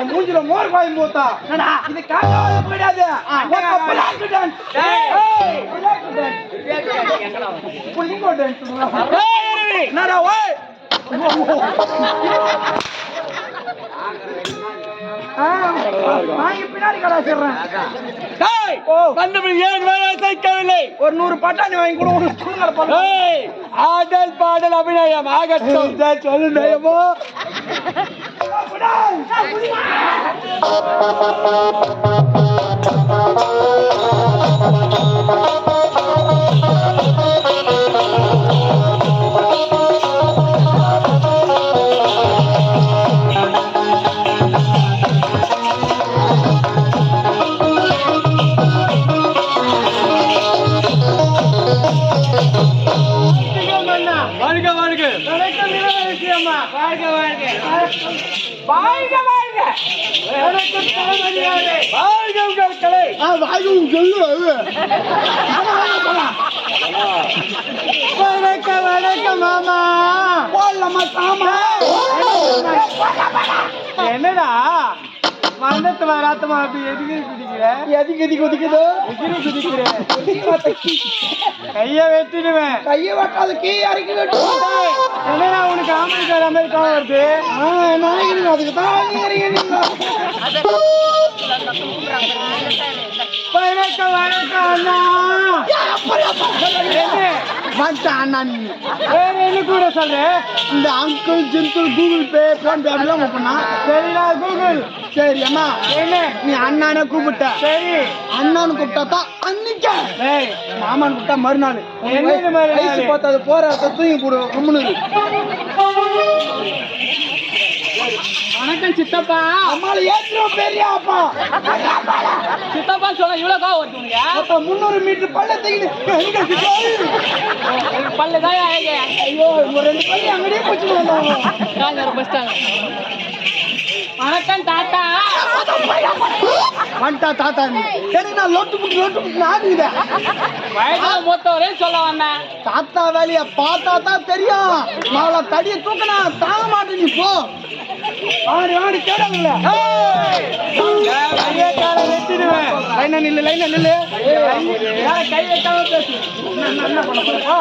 மூஞ்சில மோர் பாய் மூத்தா இது காக்கால போடாது பின்னாடி கலாச்சிடுறேன் ஒரு 100 பட்டாணி வாங்கி கூட ஆடல் பாடல் அபிநயம் ஆகட்டும் சொல்லு நயமோ என்னடா மந்தத்து வராத்தமா அப்படி எதுக்கு குதிக்கிற எதுக்கு எதுக்கு குதிக்குதோ குதிக்கிறேன் கைய வெட்டிடுவேன் கைய வெட்டாத கீ இறக்கி வெட்டு என்னடா உனக்கு ஆம்பிரிக்கார அமெரிக்கா வருது நாயகன் அதுக்கு தான் கூட சொல்லு இந்த அங்கிள் ஜிம்பிள் கூகுள் பே போன் பே அப்படிலாம் பண்ணா சரிடா கூகுள் சரி அம்மா என்ன நீ அண்ணானே கூப்பிட்ட சரி அண்ணான்னு கூப்பிட்டா தான் அன்னைக்கு மாமான்னு கூப்பிட்டா மறுநாள் பார்த்தா அது போற தூங்கி போடுவோம் கம்முனு வணக்கம் சித்தப்பா அம்மால ஏத்துறோம் பெரியாப்பா சித்தப்பா சொல்ல இவ்வளவு காவ வருதுங்க அப்ப 300 மீட்டர் பள்ளத்துக்கு பள்ளதான் ஐயோ ஒரு 2 பள்ளி அங்கடியே போச்சு வந்தாங்க பஸ் ஸ்டாண்ட் வணக்கம் தாத்தா வந்துட்டா தாத்தா எனக்கு நான் லொட்டு புட்டு ஆகுது வயதான மூத்தவரே சொல்ல வந்தேன் தாத்தா வேலைய பார்த்தா தான் தெரியும் மாவள தடியை தூக்கினா தாங்க மாட்டேன் நீ போ ஆடி ஆடி கேடாங்கல்ல வெட்டிடுவேன் லைனா நில்லு கை வைக்காம பேசு என்ன பண்ண போறப்பா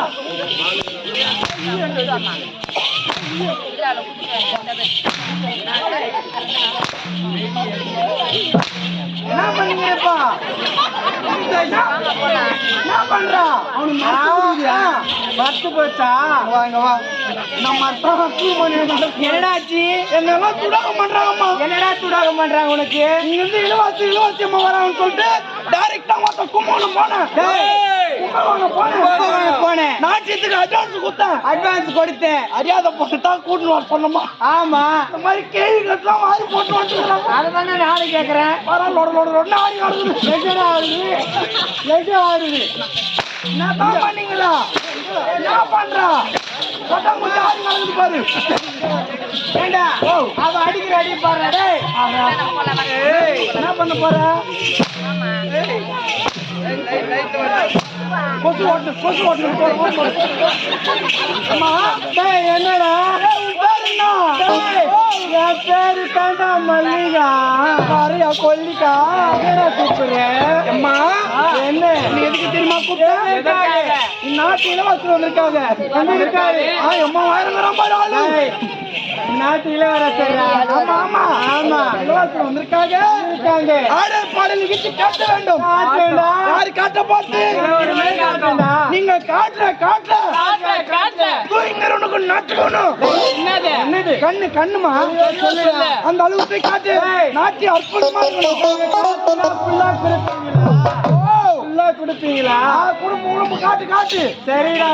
என்ன பண்ணீங்கப்பா என்ன பண்றா மத்து போச்சா வாங்க வா நம்ம என்னடாச்சு என்னெல்லாம் துடாகம் பண்றாங்கம்மா என்னடா துடாகம் பண்றாங்க உனக்கு இங்க இருந்து இலவாசி அம்மா வராங்கன்னு சொல்லிட்டு டைரக்டா மொத்த கும்பகோணம் போனேன் நாட்டியத்துக்கு அட்வான்ஸ் கொடுத்தேன் அறியாத போட்டுட்டா கூட்டு வர சொன்னமா ஆமா இந்த மாதிரி கேள்வி கட்டலாம் வாரி போட்டு வந்துருக்காங்க அதுதானே நானும் கேட்கறேன் ஆடுது என்ன பண்ணீங்களா என்ன பண்றா பாரு ஏண்டா அவ அடிக்கிற அடி பாரு என்ன பண்ண போற கொசு ஓட்டு என்னடா என் பேரு தாண்டா மல்லிகா பாரியா கொல்லிக்கா கூப்பிடுறேன் அம்மா என்ன நீ எதுக்கு தெரியுமா கூப்பிட்டேன் நாட்டு இளவரசர் வந்திருக்காங்க வந்திருக்காரு அம்மா வாயிரம் பாரு நாட்டு இளவரசர் ஆமா ஆமா ஆமா இளவரசர் வந்திருக்காங்க ஆடல் பாடல் நிகழ்ச்சி காட்ட வேண்டும் யாரு காட்ட பார்த்து நீங்க காட்டுற தூய்ங்கிறவனுக்கு நாட்டுக்கணும் என்னது கண்ணுமா அந்த அளவுக்கு போய் காட்டு நாட்டி அற்புதமா கொடுப்பீங்களா குடும்பம் காட்டு சரிடா